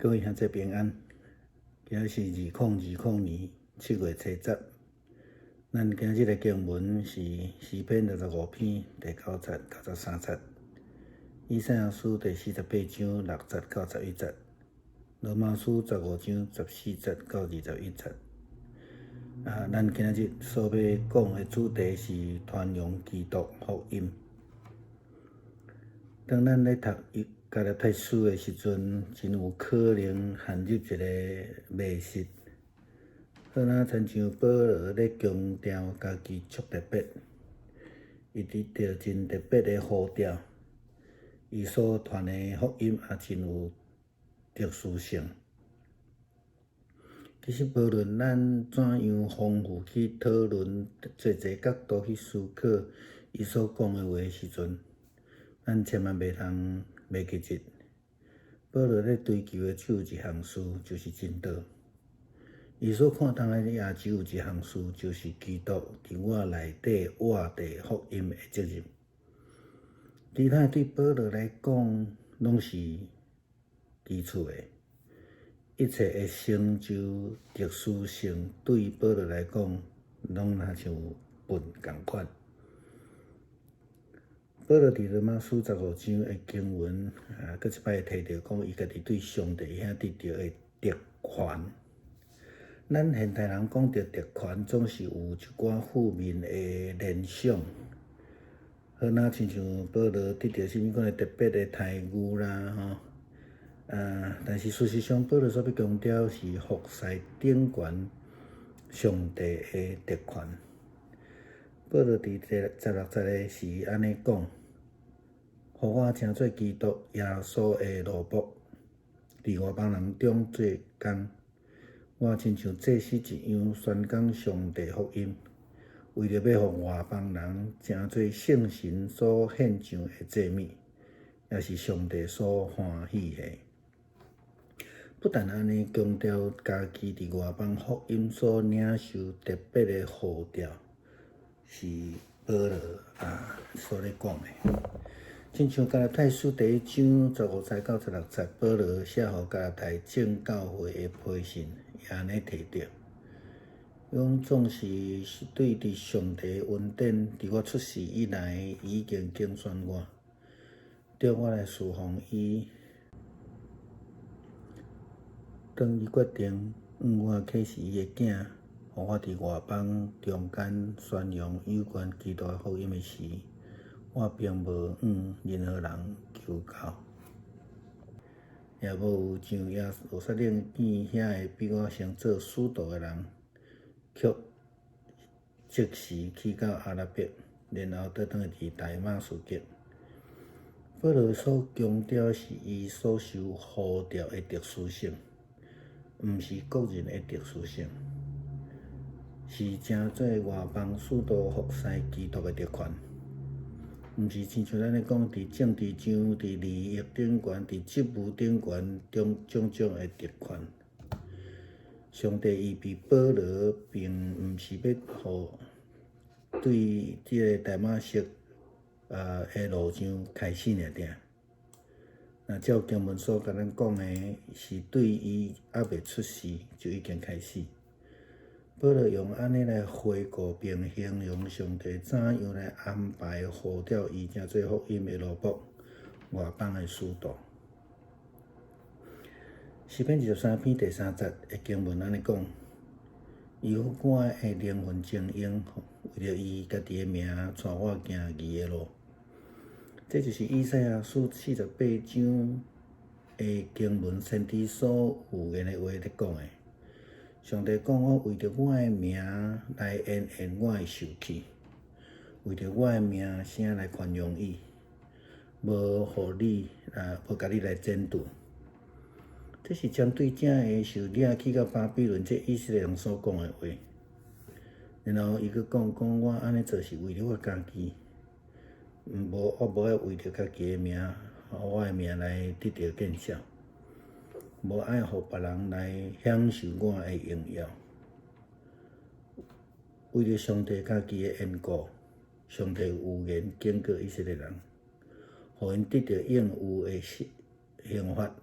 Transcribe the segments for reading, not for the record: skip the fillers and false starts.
各位兄弟平安，今日是2020年7月初10。咱今日的经文是诗篇65篇第9节、93节，以赛亚书第48章6节到11节，罗马书15章14节到21节。咱今日所要讲的主题是传扬基督福音。当咱咧读加拉太书的时阵，真有可能陷入一个迷失，好像亲像保罗咧强调家己足特别，伊得到真特别的呼召，伊所传的福音也真有特殊性。其实无论咱怎样丰富去讨论，侪角度去思考伊所讲的话的时阵，咱千万袂通袂记住，保罗咧追求的只有一项事，就是真道。伊所看重的也只有一项事，就是基督伫我内底活地福音的责任。其他对保罗来讲，拢是基础的。一切的成就、特殊性，对保罗来讲，拢若像粪共款。保罗伫罗马书15章的经文，搁一摆提到讲，伊家己对上帝遐得到的特权。咱现代人讲到特权，总是有一寡负面的联想，好若亲像保罗得到甚物款的特别的待遇啦，但是事实上，保罗所要强调是服侍顶悬上帝的特权。保罗伫第16节的是安尼讲：，互我称做基督耶稣的奴仆，伫外邦人中做工。我亲像祭司一样宣讲上帝福音，为着要互外邦人成做圣神所献上的祭物，也是上帝所欢喜的。不但安尼强调家己伫外邦福音所领受特别的呼召，是保罗所咧讲的。亲像加拉太书第1章15节到16节，保罗写互加拉太正教会的批信，也安尼提到，讲总是对伫上帝恩典，伫我出世以来已经拣选我，叫我来侍奉伊。当伊决定我启示伊的囝，互我伫外邦中间宣扬有关基督的福音的时，我并无任何人求教，也无有像耶路撒冷见遐个比我先做使徒的人，却即时去到阿拉伯，然后倒转去大马士革。保罗所强调是伊所受呼召的特殊性，毋是个人的特殊性，是正做外邦使徒服侍基督的特权。毋是亲像咱咧讲，伫政治上、伫利益顶悬、伫职务顶悬种种的特权。上帝预备保罗，并毋是要互对即个大马色的路上开始尔。那照经文所甲咱讲的，是对伊还未出世就已经开始。保罗用安尼来回顾并形容上帝怎样来安排呼召伊成做福音的奴仆、外邦的使徒。诗篇23篇第3节的经文安尼讲：，伊予我的灵魂精英，为着伊家己的名，带我行义的路。这就是以赛亚书48章的经文先知所预言的话咧讲的。上帝讲：我为着我的名来演我的受气，为着我的名声来传扬伊，无互你无甲你来争夺。这是针对正个受掠去到巴比伦这以色列人所讲的话。然后伊佫讲我安尼做是为着我家己，我无爱为着家己的名，我的名来得到见效。无爱互别人来享受我的荣耀，为了上帝家己的缘故，上帝有言警告以色列人，互因得到应有的刑罚，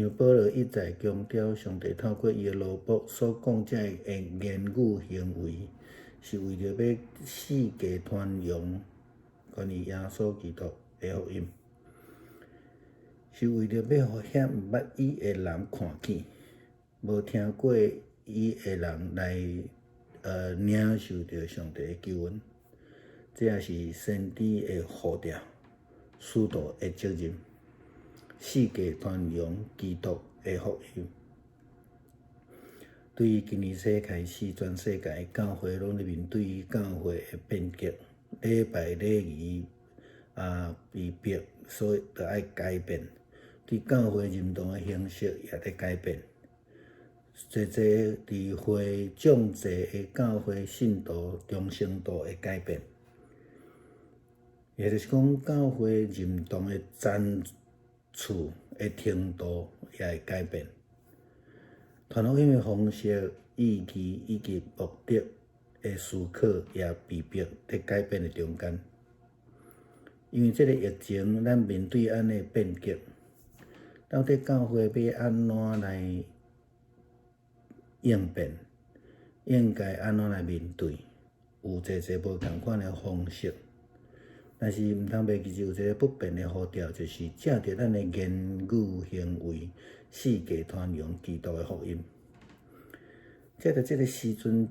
像保罗一再强调，上帝透过伊的奴仆所讲这言语行为，是为着要世界传扬关于耶稣基督的福音，是为着要互遐毋捌伊的人看见，无听过伊的人来领受着上帝的救恩。这也是先知的呼召，使徒的责任。世界传扬基督的福音。对于今年初开始，全世界的教会拢咧面对教会的变革，礼拜礼仪被逼，所以就爱改变。对教会认同的形式也在改变。侪伫会众侪的教会信徒忠诚度会改变，也就是讲教会认同的赞处的程度也会改变。传福音的方式、意义以及目的的思考也被逼在改变的中间。因为这个疫情，咱面对安尼变革，到底教会要安怎来应变？应该安怎来面对？有侪无同款的方式，但是毋通袂记住有一个不变的呼召，就是借着咱的言语行为，世界传扬基督的福音。借着这个时阵，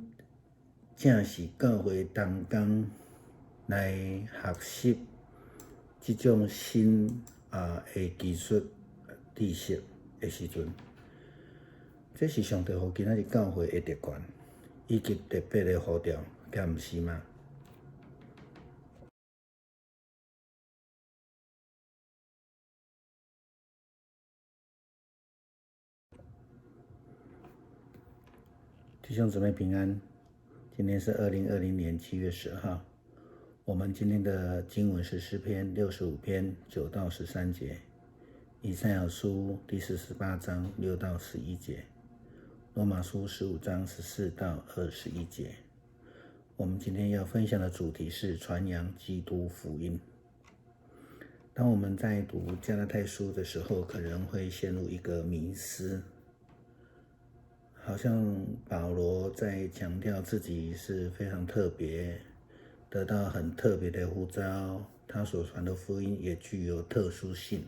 正是教会同工来学习这种新的技术知识的时阵。这是上帝互今仔日教会的特权，以及特别的呼召，敢毋是吗？弟兄姊妹平安，今天是2020年7月10号。我们今天的经文是诗篇65篇9到13节，以赛亚书第48章6到11节，罗马书15章14到21节。我们今天要分享的主题是传扬基督福音。当我们在读加拉太书的时候，可能会陷入一个迷思，好像保罗在强调自己是非常特别，得到很特别的呼召，他所传的福音也具有特殊性。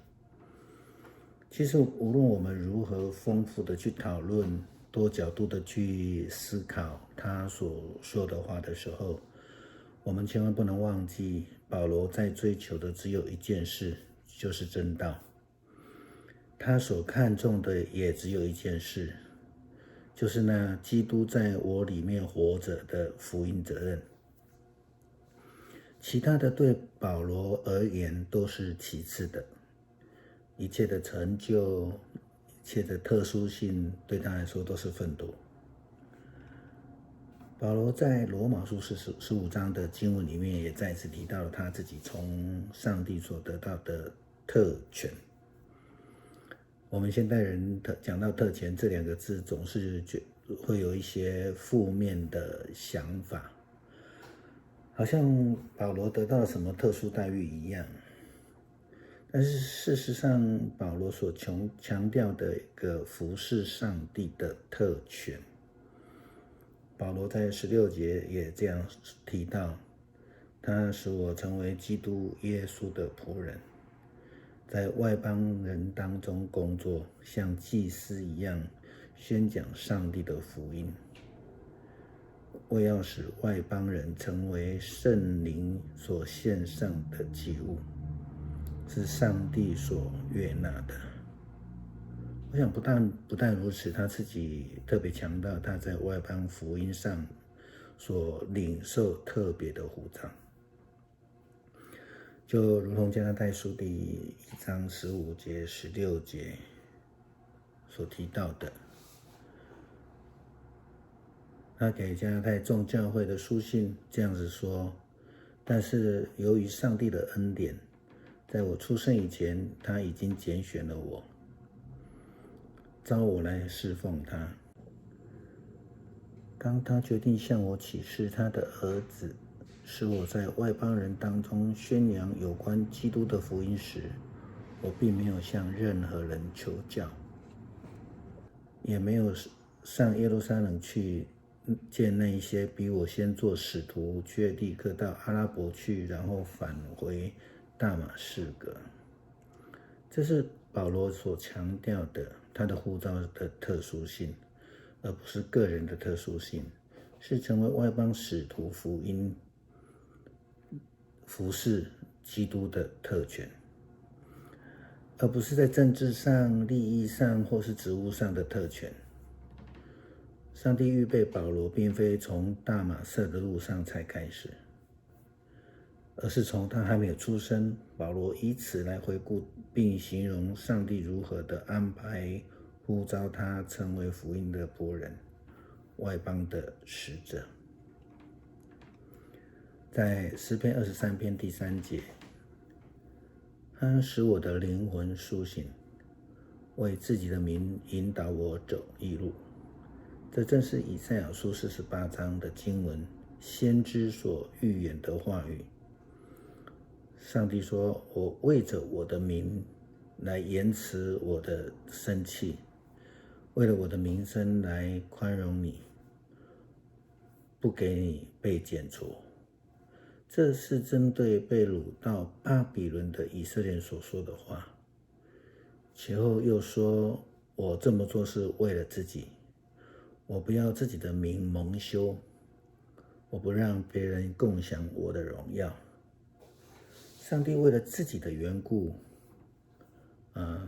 其实无论我们如何丰富的去讨论，多角度的去思考他所说的话的时候，我们千万不能忘记，保罗在追求的只有一件事，就是真道。他所看重的也只有一件事，就是那基督在我里面活着的福音责任。其他的对保罗而言都是其次的，一切的成就，一切的特殊性对他来说都是粪土。保罗在罗马书15章的经文里面也再次提到了他自己从上帝所得到的特权。我们现代人讲到特权这两个字，总是会有一些负面的想法，好像保罗得到了什么特殊待遇一样。但是事实上，保罗所强调的一个服侍上帝的特权，保罗在16节也这样提到，他使我成为基督耶稣的仆人，在外邦人当中工作，像祭司一样宣讲上帝的福音，为要使外邦人成为圣灵所献上的祭物，是上帝所悦纳的。我想不但如此，他自己特别强调他在外邦福音上所领受特别的呼召，就如同加拉太书第1章15节、16节所提到的。他给加拉太众教会的书信这样子说：但是由于上帝的恩典，在我出生以前，他已经拣选了我，召我来侍奉他。当他决定向我启示他的儿子，使我在外邦人当中宣扬有关基督的福音时，我并没有向任何人求教。也没有上耶路撒冷去见那一些比我先做使徒，却立刻到阿拉伯去，然后返回大马士革。这是保罗所强调的他的呼召的特殊性，而不是个人的特殊性，是成为外邦使徒福音服侍基督的特权，而不是在政治上、利益上或是职务上的特权。上帝预备保罗，并非从大马色的路上才开始，而是从他还没有出生，保罗以此来回顾并形容上帝如何的安排呼召他成为福音的仆人，外邦的使者。在诗篇23篇第3节，他使我的灵魂苏醒，为自己的名引导我走义路。这正是以赛亚书48章的经文，先知所预言的话语。上帝说，我为着我的名来延迟我的生气，为了我的名声来宽容你，不给你被剪除。这是针对被掳到巴比伦的以色列人所说的话。其后又说，我这么做是为了自己，我不要自己的名蒙羞，我不让别人共享我的荣耀。上帝为了自己的缘故，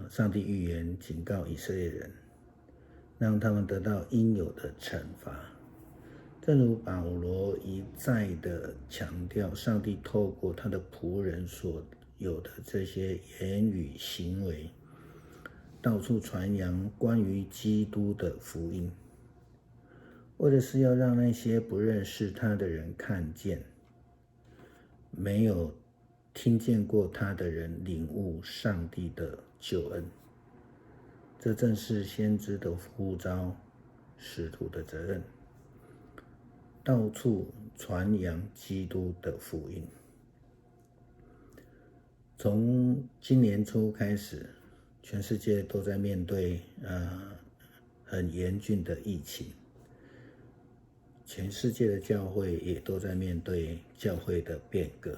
上帝预言警告以色列人，让他们得到应有的惩罚。正如保罗一再的强调，上帝透过他的仆人所有的这些言语行为，到处传扬关于基督的福音，为的是要让那些不认识他的人看见，没有听见过他的人领悟上帝的救恩。这正是先知的呼召，使徒的责任，到处传扬基督的福音。从今年初开始，全世界都在面对很严峻的疫情，全世界的教会也都在面对教会的变革，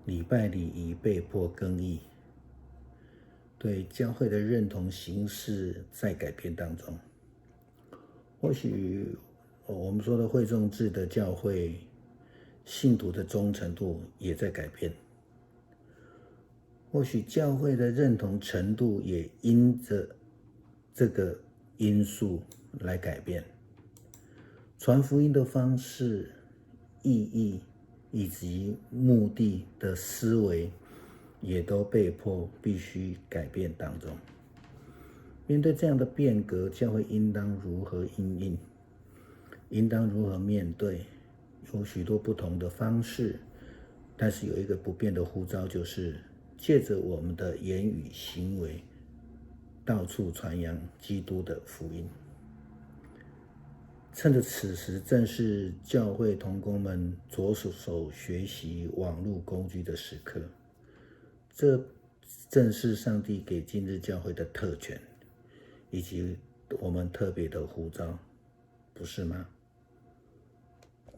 礼拜礼仪被迫更易，对教会的认同形式在改变当中。或许我们说的会众制的教会，信徒的忠诚度也在改变。或许教会的认同程度也因着这个因素来改变。传福音的方式、意义以及目的的思维，也都被迫必须改变当中。面对这样的变革，教会应当如何因应？应当如何面对？有许多不同的方式，但是有一个不变的呼召，就是借着我们的言语行为，到处传扬基督的福音。趁着此时正是教会同工们着手学习网络工具的时刻，这正是上帝给今日教会的特权，以及我们特别的呼召，不是吗？